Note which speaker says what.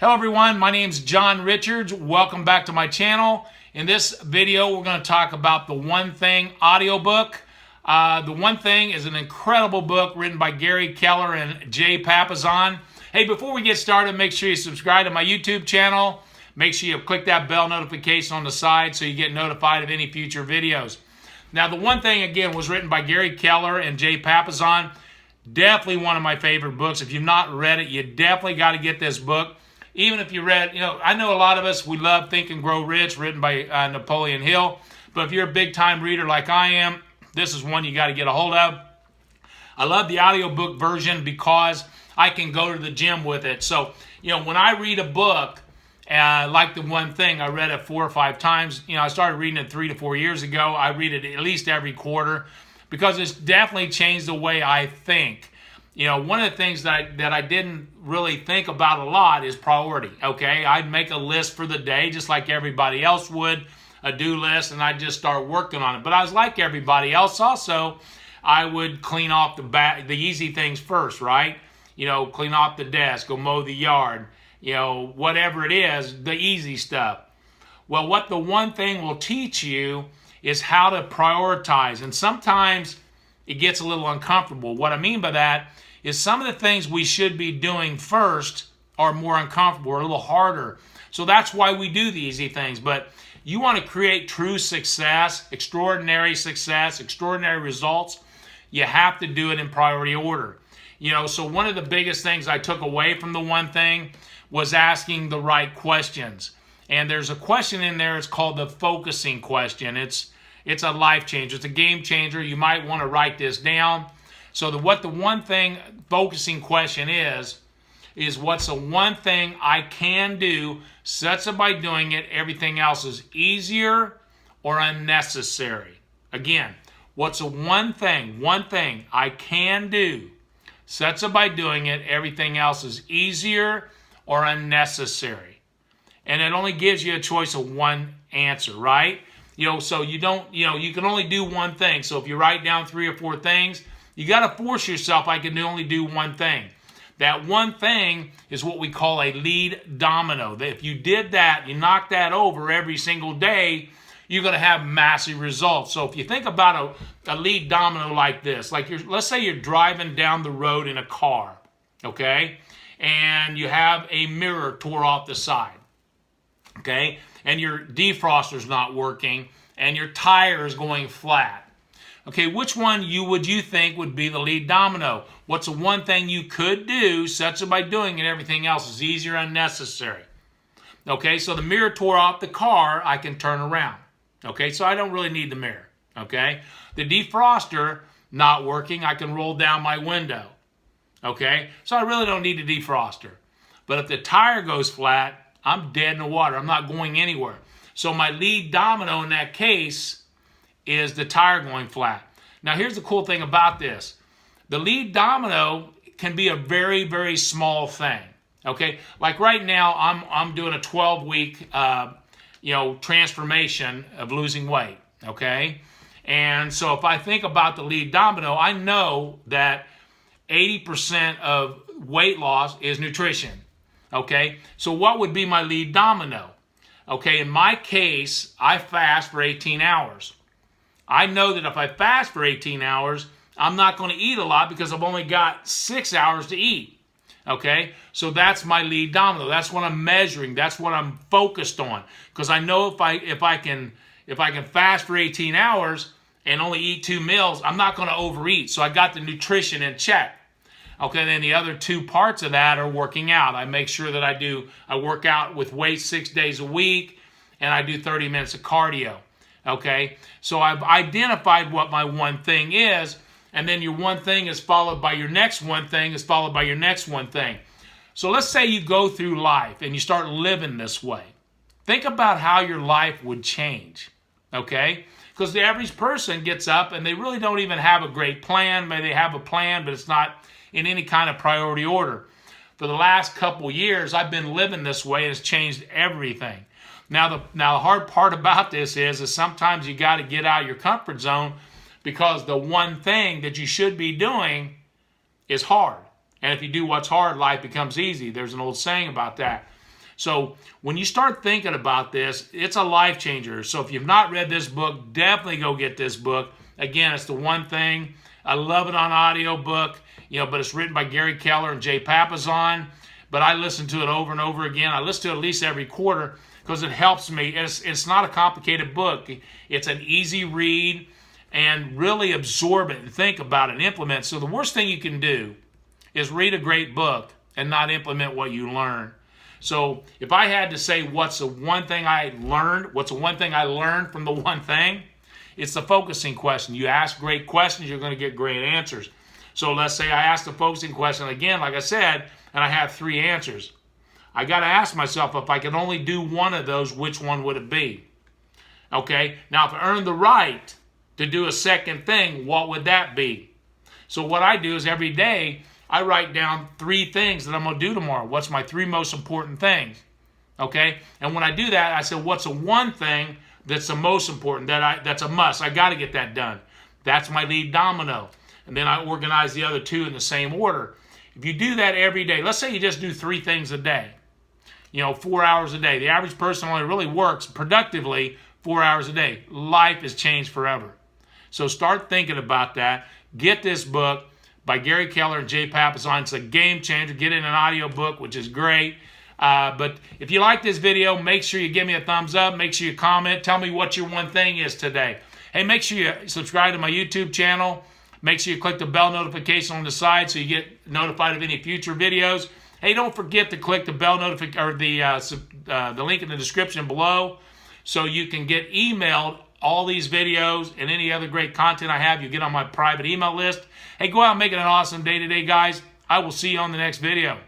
Speaker 1: Hello everyone, my name is John Richards. Welcome back to my channel. In this video, we're going to talk about the One Thing audiobook. The One Thing is an incredible book written by Gary Keller and Jay Papasan. Hey, before we get started, make sure you subscribe to my YouTube channel. Make sure you click that bell notification on the side so you get notified of any future videos. Now, the One Thing, again, was written by Gary Keller and Jay Papasan. Definitely one of my favorite books. If you've not read it, you definitely got to get this book. Even if you read, I know a lot of us, we love Think and Grow Rich, written by Napoleon Hill. But if you're a big-time reader like I am, this is one you got to get a hold of. I love the audiobook version because I can go to the gym with it. So, when I read a book, like the One Thing, I read it 4 or 5 times. I started reading it 3 to 4 years ago. I read it at least every quarter because it's definitely changed the way I think. One of the things that I didn't really think about a lot is priority, okay? I'd make a list for the day just like everybody else would, a do list, and I'd just start working on it. But I was like everybody else also. I would clean off the easy things first, right? Clean off the desk, go mow the yard, whatever it is, the easy stuff. Well, what the One Thing will teach you is how to prioritize. And sometimes it gets a little uncomfortable. What I mean by that is some of the things we should be doing first are more uncomfortable or a little harder. So that's why we do the easy things. But you want to create true success, extraordinary results, you have to do it in priority order. So one of the biggest things I took away from the One Thing was asking the right questions. And there's a question in there, it's called the focusing question. It's a life changer. It's a game changer. You might want to write this down. So what the One Thing focusing question is what's the one thing I can do such that by doing it, everything else is easier or unnecessary? Again, what's the one thing I can do such that by doing it, everything else is easier or unnecessary? And it only gives you a choice of one answer, right? So you can only do one thing. So if you write down 3 or 4 things, you got to force yourself, I can only do one thing. That one thing is what we call a lead domino. If you did that, you knock that over every single day, you're going to have massive results. So if you think about a lead domino like this, let's say you're driving down the road in a car, okay? And you have a mirror tore off the side, okay? And your defroster's not working, and your tire is going flat. Okay, which one would you think would be the lead domino? What's the one thing you could do such that by doing it, everything else is easier and unnecessary? Okay, so the mirror tore off the car, I can turn around. Okay, so I don't really need the mirror. Okay, the defroster not working, I can roll down my window. Okay, so I really don't need the defroster. But if the tire goes flat, I'm dead in the water. I'm not going anywhere. So my lead domino in that case is the tire going flat. Now here's the cool thing about this. The lead domino can be a very, very small thing. Okay, like right now I'm doing a 12-week transformation of losing weight. Okay, and so if I think about the lead domino, I know that 80% of weight loss is nutrition. Okay, so what would be my lead domino? Okay, in my case, I fast for 18 hours. I know that if I fast for 18 hours, I'm not going to eat a lot because I've only got 6 hours to eat. Okay, so that's my lead domino. That's what I'm measuring. That's what I'm focused on. Because I know if I can fast for 18 hours and only eat 2 meals, I'm not going to overeat. So I got the nutrition in check. Okay, then the other 2 parts of that are working out. I make sure that I work out with weights 6 days a week, and I do 30 minutes of cardio. Okay, so I've identified what my one thing is, and then your one thing is followed by your next one thing is followed by your next one thing. So let's say you go through life and you start living this way. Think about how your life would change, okay? Because the average person gets up and they really don't even have a great plan. Maybe they have a plan, but it's not in any kind of priority order. For the last couple years, I've been living this way, and it's changed everything. Now the hard part about this is sometimes you got to get out of your comfort zone because the one thing that you should be doing is hard. And if you do what's hard, life becomes easy. There's an old saying about that. So when you start thinking about this, it's a life changer. So if you've not read this book, definitely go get this book. Again, it's The One Thing. I love it on audiobook, but it's written by Gary Keller and Jay Papasan. But I listen to it over and over again. I listen to it at least every quarter because it helps me. It's not a complicated book. It's an easy read, and really absorb it and think about it and implement. So the worst thing you can do is read a great book and not implement what you learn. So if I had to say what's the one thing I learned, what's the one thing I learned from The One Thing, it's the focusing question. You ask great questions, you're going to get great answers. So let's say I ask the focusing question again, like I said, and I have 3 answers. I got to ask myself, if I could only do one of those, which one would it be? Okay, now if I earned the right to do a second thing, what would that be? So what I do is every day, I write down 3 things that I'm going to do tomorrow. What's my 3 most important things? Okay? And when I do that, I say, what's the one thing that's the most important, that's a must? I got to get that done. That's my lead domino. And then I organize the other 2 in the same order. If you do that every day, let's say you just do 3 things a day, 4 hours a day. The average person only really works productively 4 hours a day. Life is changed forever. So start thinking about that. Get this book by Gary Keller and Jay Papasan. It's a game changer. Get it in an audiobook, which is great. But if you like this video, make sure you give me a thumbs up. Make sure you comment. Tell me what your one thing is today. Hey, make sure you subscribe to my YouTube channel. Make sure you click the bell notification on the side so you get notified of any future videos. Hey, don't forget to click the bell notification or the link in the description below so you can get emailed all these videos and any other great content I have. You get on my private email list. Hey, go out and make it an awesome day today, guys. I will see you on the next video.